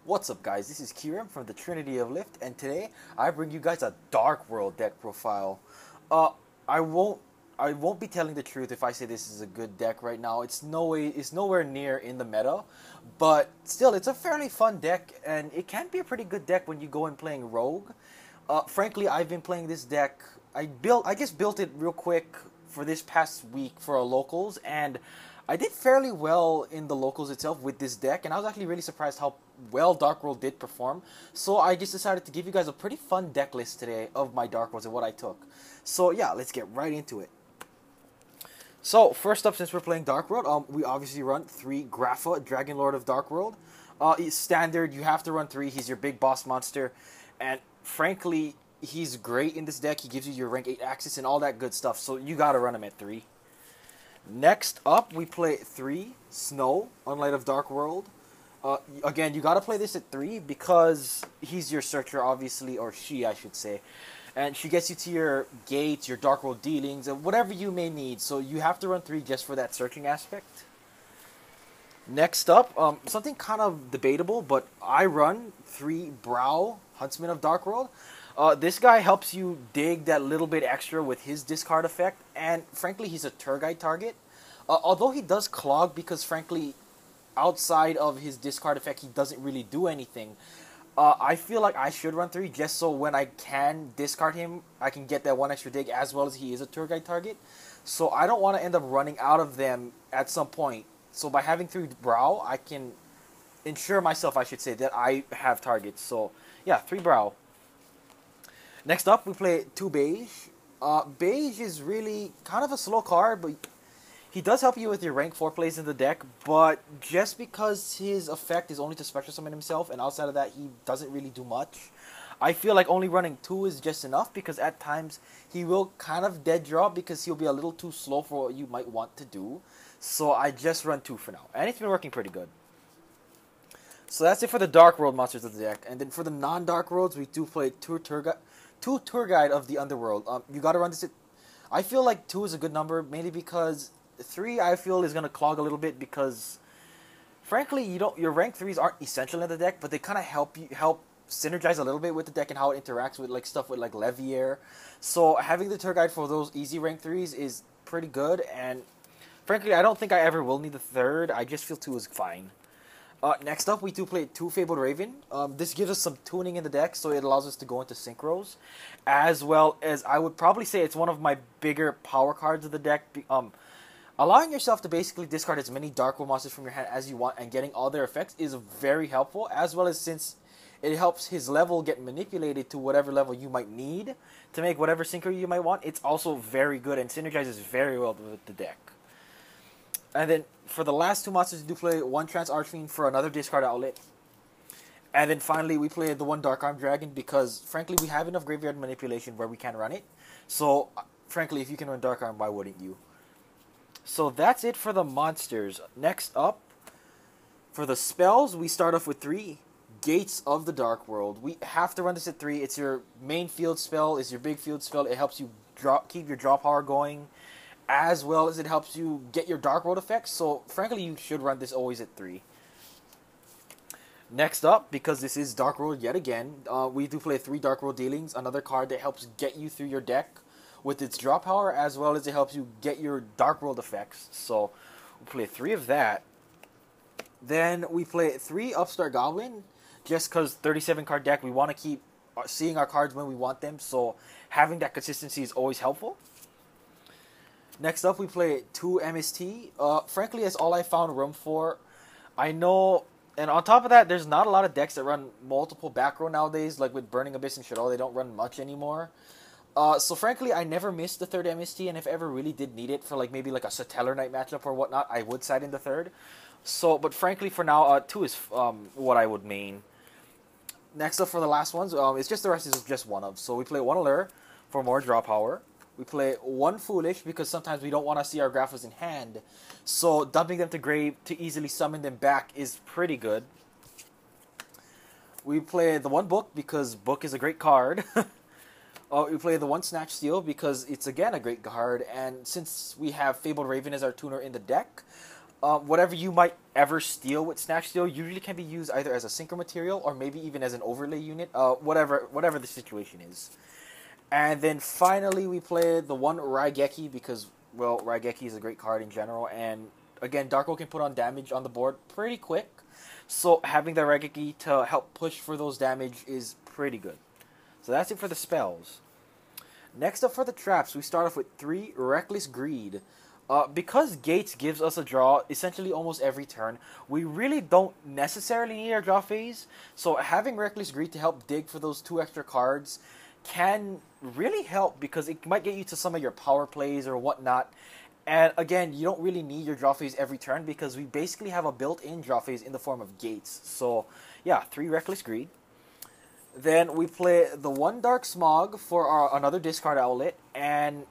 What's up, guys? This is Kyurem from the Trinity of Lift, and today I bring you guys a Dark World deck profile. Uh, I won't I won't be telling the truth if I say this is a good deck right now. It's nowhere near in the meta, but still, it's a fairly fun deck, and it can be a pretty good deck when you go and playing Rogue. Frankly, I've been playing this deck. I just built it real quick for this past week for our locals, and I did fairly well in the locals itself with this deck, and I was actually really surprised how well Dark World did perform. So I just decided to give you guys a pretty fun deck list today of my Dark Worlds and what I took. So yeah, let's get right into it. So first up, since we're playing Dark World, we obviously run 3 Grapha, Dragon Lord of Dark World. Standard, you have to run 3. He's your big boss monster, and frankly, he's great in this deck. He gives you your rank 8 access and all that good stuff, so you gotta run him at 3. Next up, we play 3 Snow, Unlight of Dark World. Again, you gotta play this at 3 because he's your searcher, obviously, or she, I should say. And she gets you to your gates, your Dark World dealings, and whatever you may need. So you have to run 3 just for that searching aspect. Next up, something kind of debatable, but I run 3 Brow, Huntsman of Dark World. This guy helps you dig that little bit extra with his discard effect, and frankly, he's a tour guide target. Although he does clog because, frankly, outside of his discard effect, he doesn't really do anything. I feel like I should run 3 just so when I can discard him, I can get that 1 extra dig as well as he is a tour guide target. So I don't want to end up running out of them at some point. So by having 3 Brow, I can ensure myself, I should say, that I have targets. So yeah, 3 Brow. Next up, we play 2 Beige. Beige is really kind of a slow card, but he does help you with your rank 4 plays in the deck, but just because his effect is only to Spectre Summon himself, and outside of that, he doesn't really do much, I feel like only running 2 is just enough, because at times, he will kind of dead drop, because he'll be a little too slow for what you might want to do. So I just run 2 for now, and it's been working pretty good. So that's it for the Dark World monsters of the deck, and then for the non-Dark Worlds, we do play 2 Tour Guide of the Underworld. You gotta run this at... I feel like 2 is a good number, mainly because 3 I feel is gonna clog a little bit because, frankly, your rank 3s aren't essential in the deck, but they kind of help synergize a little bit with the deck and how it interacts with stuff with Levier. So having the tour guide for those easy rank 3s is pretty good, and frankly, I don't think I ever will need the 3rd. I just feel 2 is fine. Next up, we do play 2 Fabled Raven. This gives us some tuning in the deck, so it allows us to go into Synchros, as well as I would probably say it's one of my bigger power cards of the deck. Allowing yourself to basically discard as many Dark World monsters from your hand as you want and getting all their effects is very helpful, as well as since it helps his level get manipulated to whatever level you might need to make whatever Synchro you might want. It's also very good and synergizes very well with the deck. And then for the last 2 monsters, we do play 1 Trance Archfiend for another discard outlet. And then finally, we play the 1 Dark Arm Dragon because, frankly, we have enough graveyard manipulation where we can run it. So, frankly, if you can run Dark Arm, why wouldn't you? So that's it for the monsters. Next up, for the spells, we start off with 3 Gates of the Dark World. We have to run this at 3. It's your main field spell. It's your big field spell. It helps you keep your draw power going, as well as it helps you get your Dark World effects. So, frankly, you should run this always at 3. Next up, because this is Dark World yet again, we do play 3 Dark World Dealings, another card that helps get you through your deck with its draw power, as well as it helps you get your Dark World effects. So, we play 3 of that. Then we play 3 Upstart Goblin, just because 37 card deck, we want to keep seeing our cards when we want them, so having that consistency is always helpful. Next up, we play 2 MST. Frankly, that's all I found room for. I know, and on top of that, there's not a lot of decks that run multiple back row nowadays, like with Burning Abyss and Shadow, they don't run much anymore. So frankly, I never missed the 3rd MST, and if ever really did need it for maybe a Satellar Knight matchup or whatnot, I would side in the 3rd. So, but frankly, for now, 2 is what I would main. Next up for the last ones, it's just the rest is just 1 of. So we play 1 Allure for more draw power. We play 1 Foolish because sometimes we don't want to see our Graphas in hand. So dumping them to grave to easily summon them back is pretty good. We play the 1 Book because Book is a great card. We play the 1 Snatch Steal because it's again a great card. And since we have Fabled Raven as our tuner in the deck, whatever you might ever steal with Snatch Steal usually can be used either as a synchro material or maybe even as an overlay unit, whatever the situation is. And then finally we play the one Raigeki because, well, Raigeki is a great card in general, and again, Darko can put on damage on the board pretty quick, so having the Raigeki to help push for those damage is pretty good. So that's it for the spells. Next up for the traps, we start off with 3 Reckless Greed. Because Gates gives us a draw essentially almost every turn, we really don't necessarily need our draw phase, so having Reckless Greed to help dig for those 2 extra cards can really help because it might get you to some of your power plays or whatnot. And again, you don't really need your draw phase every turn because we basically have a built-in draw phase in the form of Gates. So yeah, 3 Reckless Greed. Then we play the 1 Dark Smog for another discard outlet, and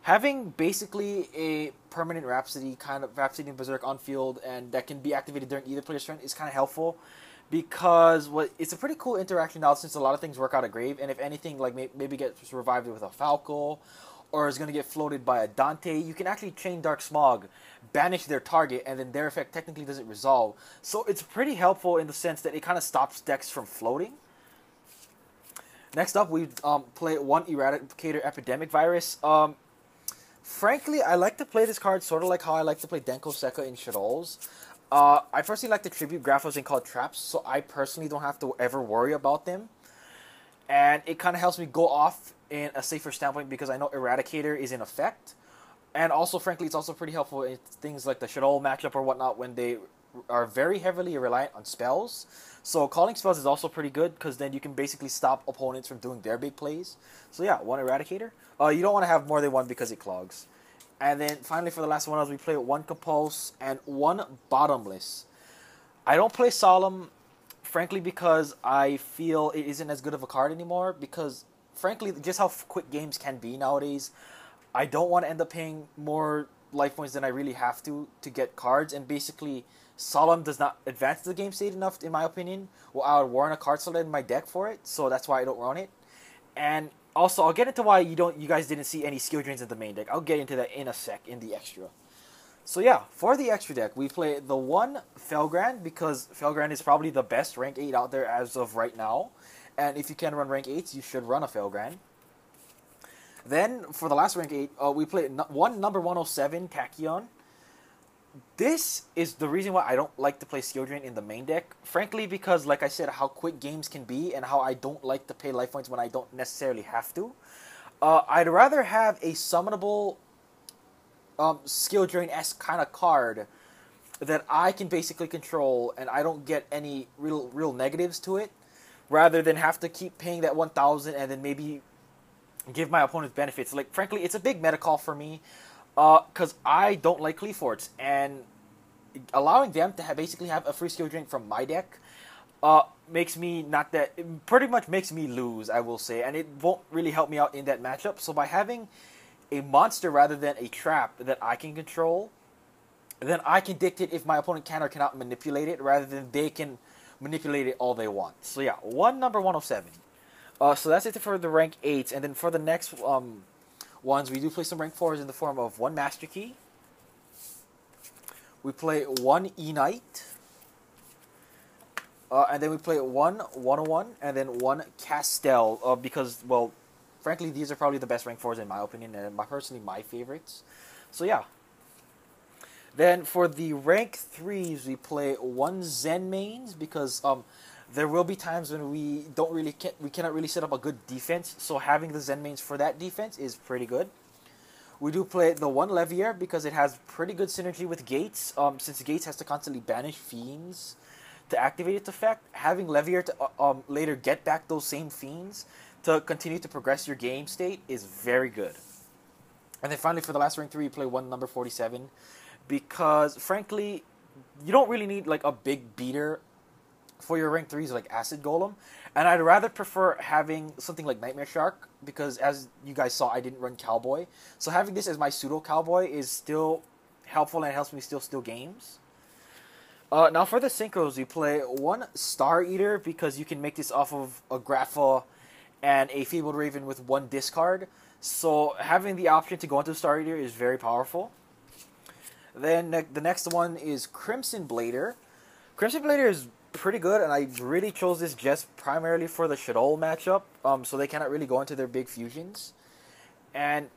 having basically a permanent Rhapsody, kind of Rhapsody and Berserk on field, and that can be activated during either player's turn is kind of helpful because it's a pretty cool interaction now since a lot of things work out of grave, and if anything like maybe gets revived with a Falco or is going to get floated by a Dante, you can actually chain Dark Smog, banish their target, and then their effect technically doesn't resolve. So it's pretty helpful in the sense that it kind of stops decks from floating. Next up, we play 1 Eradicator Epidemic Virus. Frankly, I like to play this card sort of like how I like to play Denko Seka in Shadows. I personally like to tribute Graphos and call traps, so I personally don't have to ever worry about them. And it kind of helps me go off in a safer standpoint because I know Eradicator is in effect. And also, frankly, it's also pretty helpful in things like the Shadow matchup or whatnot when they are very heavily reliant on spells. So calling spells is also pretty good because then you can basically stop opponents from doing their big plays. So yeah, 1 Eradicator. You don't want to have more than 1 because it clogs. And then finally for the last one, we play 1 Compulse and 1 Bottomless. I don't play Solemn, frankly, because I feel it isn't as good of a card anymore. Because frankly, just how quick games can be nowadays, I don't want to end up paying more life points than I really have to get cards. And basically, Solemn does not advance the game state enough, in my opinion. Well, I would warrant a card select in my deck for it, so that's why I don't run it. And also, I'll get into why you guys didn't see any skill drains in the main deck. I'll get into that in a sec in the extra. So yeah, for the extra deck, we play the 1 Felgrand because Felgrand is probably the best rank 8 out there as of right now. And if you can run rank 8s, you should run a Felgrand. Then, for the last rank 8, we play 1 number 107 Tachyon. This is the reason why I don't like to play Skill Drain in the main deck. Frankly, because, like I said, how quick games can be and how I don't like to pay life points when I don't necessarily have to. I'd rather have a summonable Skill Drain-esque kind of card that I can basically control and I don't get any real negatives to it, rather than have to keep paying that 1,000 and then maybe give my opponents benefits. Like, frankly, it's a big meta call for me. Because I don't like Cleaforts, and allowing them to basically have a free skill drink from my deck makes me it pretty much makes me lose, I will say, and it won't really help me out in that matchup. So by having a monster rather than a trap that I can control, then I can dictate if my opponent can or cannot manipulate it, rather than they can manipulate it all they want. So yeah, 1 number 107. So that's it for the rank 8s, and then for the next ones, we do play some rank 4s in the form of 1 Master Key. We play 1 E-Knight. And then we play 1 101 and then 1 Castel. Because, well, frankly, these are probably the best rank 4s in my opinion and personally my favorites. So yeah. Then for the rank 3s, we play 1 Zen mains because there will be times when we cannot really set up a good defense, so having the Zen mains for that defense is pretty good. We do play the 1 Levier because it has pretty good synergy with Gates, since Gates has to constantly banish Fiends to activate its effect. Having Levier to later get back those same Fiends to continue to progress your game state is very good. And then finally for the last rank 3, we play 1 number 47 because, frankly, you don't really need like a big beater for your rank 3s like Acid Golem, and I'd rather prefer having something like Nightmare Shark because, as you guys saw, I didn't run Cowboy, so having this as my pseudo Cowboy is still helpful and helps me still steal games. Now for the Synchros, we play 1 Star Eater because you can make this off of a Grapha and a Fabled Raven with 1 discard, so having the option to go into Star Eater is very powerful. Then the next one is Crimson Blader. Crimson Blader is pretty good, and I really chose this just primarily for the Shadow matchup, so they cannot really go into their big fusions. And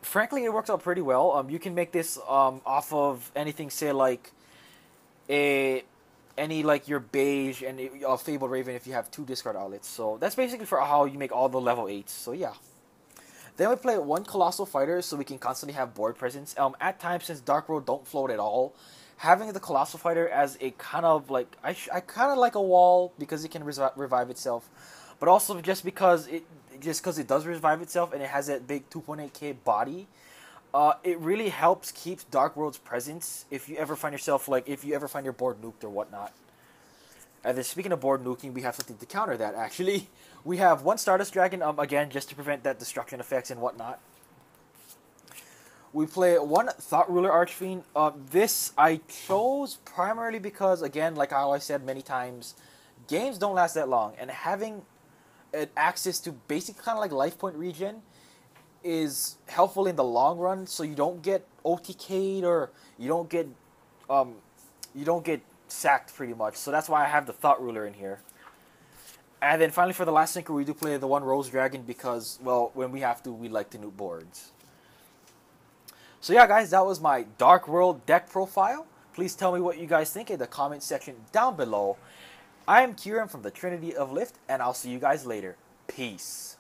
frankly, it works out pretty well. You can make this off of anything, say like any like your beige and a Fabled Raven if you have 2 discard outlets. So that's basically for how you make all the level 8s. So yeah. Then we play 1 Colossal Fighter so we can constantly have board presence. At times, since Dark World don't float at all, having the Colossal Fighter as a kind of like I kind of like a wall because it can revive itself, but also just because it does revive itself and it has that big 2.8k body. It really helps keep Dark World's presence if you ever find yourself if you ever find your board nuked or whatnot. And then speaking of board nuking, we have something to counter that actually. We have 1 Stardust Dragon, again, just to prevent that destruction effects and whatnot. We play 1 Thought Ruler Archfiend. This I chose primarily because, again, like how I said many times, games don't last that long, and having access to basic kind of like life point regen is helpful in the long run, so you don't get OTK'd or you don't get sacked pretty much. So that's why I have the Thought Ruler in here. And then finally for the last synchro, we do play the 1 Rose Dragon because, well, when we have to, we like to nuke boards. So yeah, guys, that was my Dark World deck profile. Please tell me what you guys think in the comment section down below. I am Kyurem from the Trinity of Lift, and I'll see you guys later. Peace.